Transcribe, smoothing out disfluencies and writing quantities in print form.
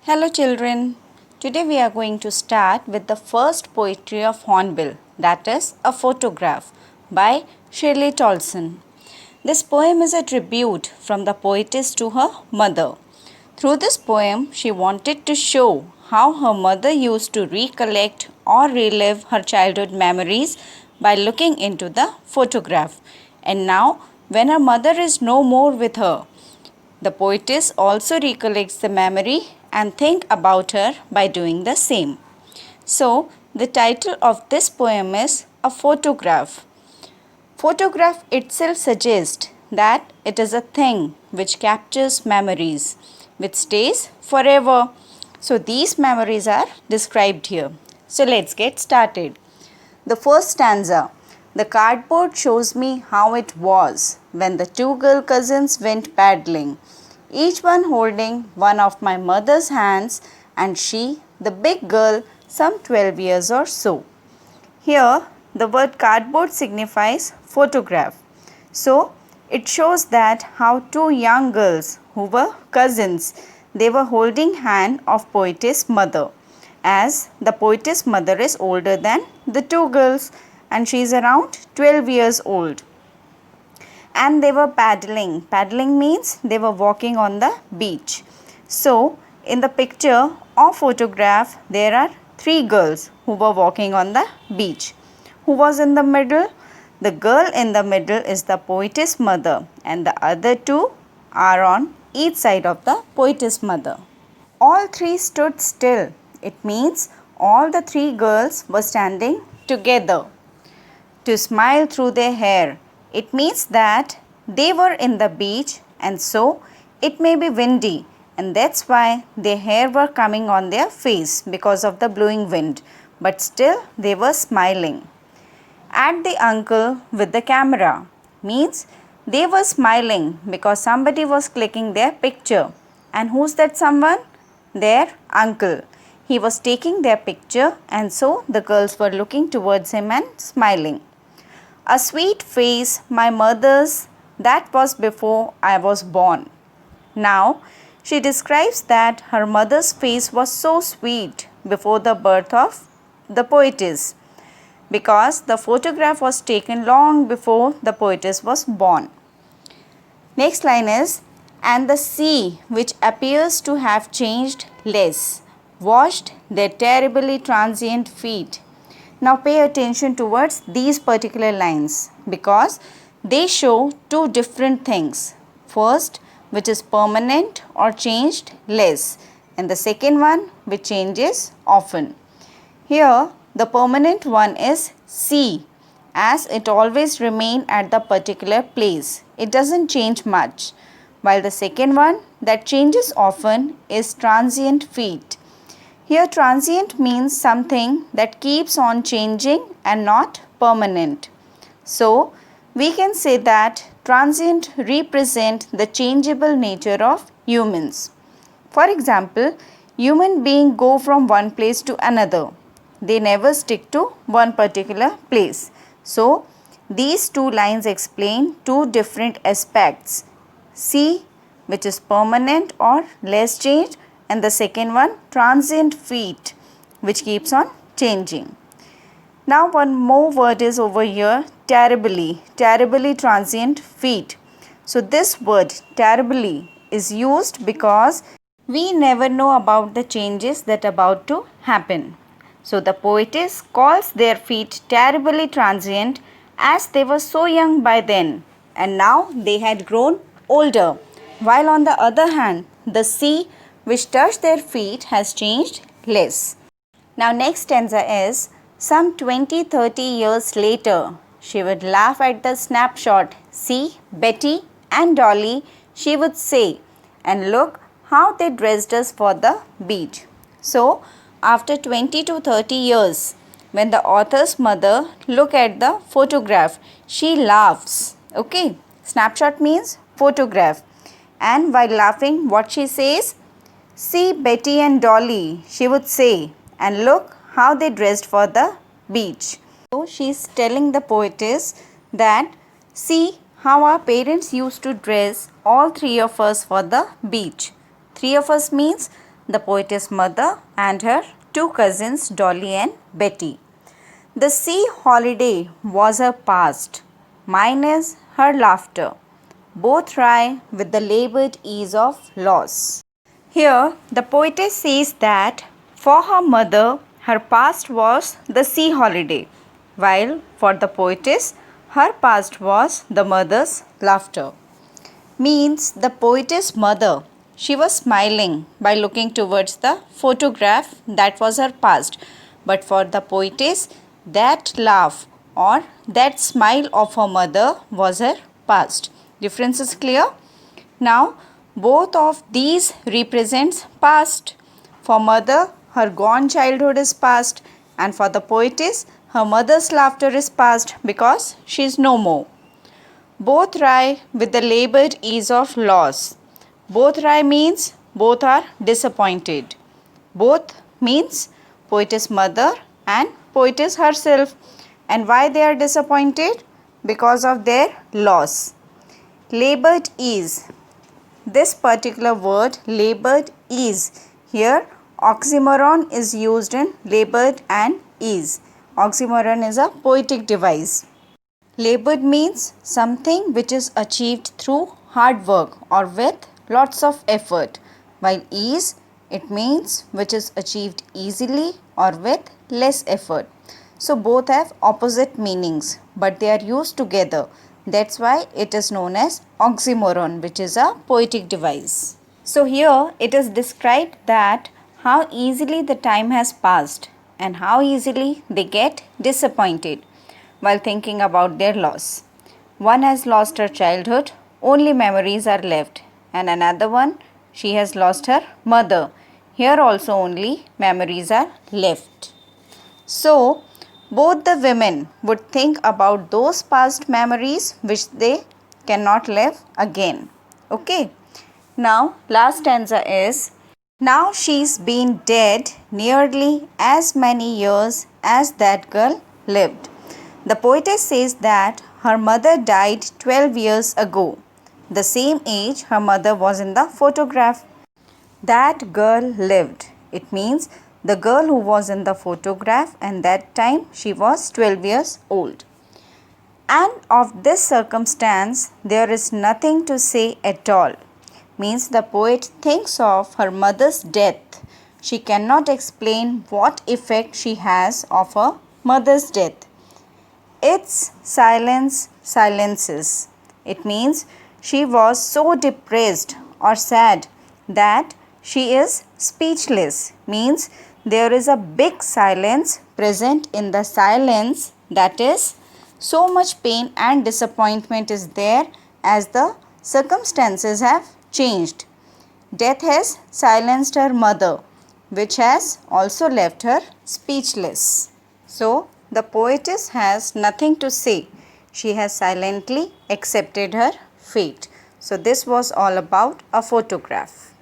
Hello children. Today we are going to start with the first poetry of Hornbill, that is a photograph by Shirley Tolson. This poem is a tribute from the poetess to her mother. Through this poem, she wanted to show how her mother used to recollect or relive her childhood memories by looking into the photograph. And now, when her mother is no more with her, the poetess also recollects the memory and think about her by doing the same. So, the title of this poem is A Photograph. Photograph itself suggests that it is a thing which captures memories, which stays forever. So, these memories are described here. So, let's get started. The first stanza. The cardboard shows me how it was when the two girl cousins went paddling, each one holding one of my mother's hands, and she, the big girl, some 12 years or so. Here, the word cardboard signifies photograph. So, it shows that how two young girls who were cousins, they were holding hand of poetess mother, as the poetess mother is older than the two girls and she is around 12 years old. And they were paddling. Paddling means they were walking on the beach. So, in the picture or photograph, there are three girls who were walking on the beach. Who was in the middle? The girl in the middle is the poetess mother, and the other two are on each side of the poetess mother. All three stood still. It means all the three girls were standing together. To smile through their hair. It means that they were in the beach and so it may be windy, and that's why their hair were coming on their face because of the blowing wind, but still they were smiling. At the uncle with the camera means they were smiling because somebody was clicking their picture. And who's that someone? Their uncle. He was taking their picture and so the girls were looking towards him and smiling. A sweet face, my mother's, that was before I was born. Now, she describes that her mother's face was so sweet before the birth of the poetess, because the photograph was taken long before the poetess was born. Next line is, and the sea, which appears to have changed less, washed their terribly transient feet. Now pay attention towards these particular lines because they show two different things. First, which is permanent or changed less, and the second one which changes often. Here the permanent one is sea, as it always remain at the particular place. It doesn't change much. While the second one that changes often is transient feet. Here transient means something that keeps on changing and not permanent. So, we can say that transient represent the changeable nature of humans. For example, human beings go from one place to another. They never stick to one particular place. So, these two lines explain two different aspects. Sea, which is permanent or less changed, and the second one transient feet, which keeps on changing. Now one more word is over here, terribly transient feet. So this word terribly is used because we never know about the changes that are about to happen. So the poetess calls their feet terribly transient as they were so young by then and now they had grown older, while on the other hand the sea which touched their feet has changed less. Now next stanza is, some 20-30 years later, she would laugh at the snapshot, see Betty and Dolly, she would say, and look how they dressed us for the beach. So after 20 to 30 years, when the author's mother look at the photograph, she laughs. Okay, snapshot means photograph. And while laughing, what she says? See Betty and Dolly, she would say, and look how they dressed for the beach. So she is telling the poetess that see how our parents used to dress all three of us for the beach. Three of us means the poetess mother and her two cousins Dolly and Betty. The sea holiday was her past, mine is her laughter. Both rhyme with the labored ease of loss. Here, the poetess says that for her mother, her past was the sea holiday, while for the poetess, her past was the mother's laughter. Means the poetess mother, she was smiling by looking towards the photograph that was her past. But for the poetess, that laugh or that smile of her mother was her past. Difference is clear? Now, both of these represents past. For mother, her gone childhood is past, and for the poetess, her mother's laughter is past because she is no more. Both rhyme with the labored ease of loss. Both rhyme means both are disappointed. Both means poetess mother and poetess herself. And why they are disappointed? Because of their loss. Labored ease. This particular word labored ease. Here oxymoron is used in labored and ease. Oxymoron is a poetic device. Labored means something which is achieved through hard work or with lots of effort, while ease, it means which is achieved easily or with less effort. So both have opposite meanings, but they are used together. That's why it is known as oxymoron, which is a poetic device. So here it is described that how easily the time has passed and how easily they get disappointed while thinking about their loss. One has lost her childhood, only memories are left, and another one, she has lost her mother. Here also only memories are left. So, both the women would think about those past memories which they cannot live again. Okay. Now, last stanza is, now she's been dead nearly as many years as that girl lived. The poetess says that her mother died 12 years ago, the same age her mother was in the photograph. That girl lived. It means the girl who was in the photograph, and that time she was 12 years old. And of this circumstance there is nothing to say at all. Means the poet thinks of her mother's death. She cannot explain what effect she has of her mother's death. Its silence silences. It means she was so depressed or sad that she is speechless. Means there is a big silence present in the silence, that is so much pain and disappointment is there as the circumstances have changed. Death has silenced her mother, which has also left her speechless. So, the poetess has nothing to say. She has silently accepted her fate. So, this was all about a photograph.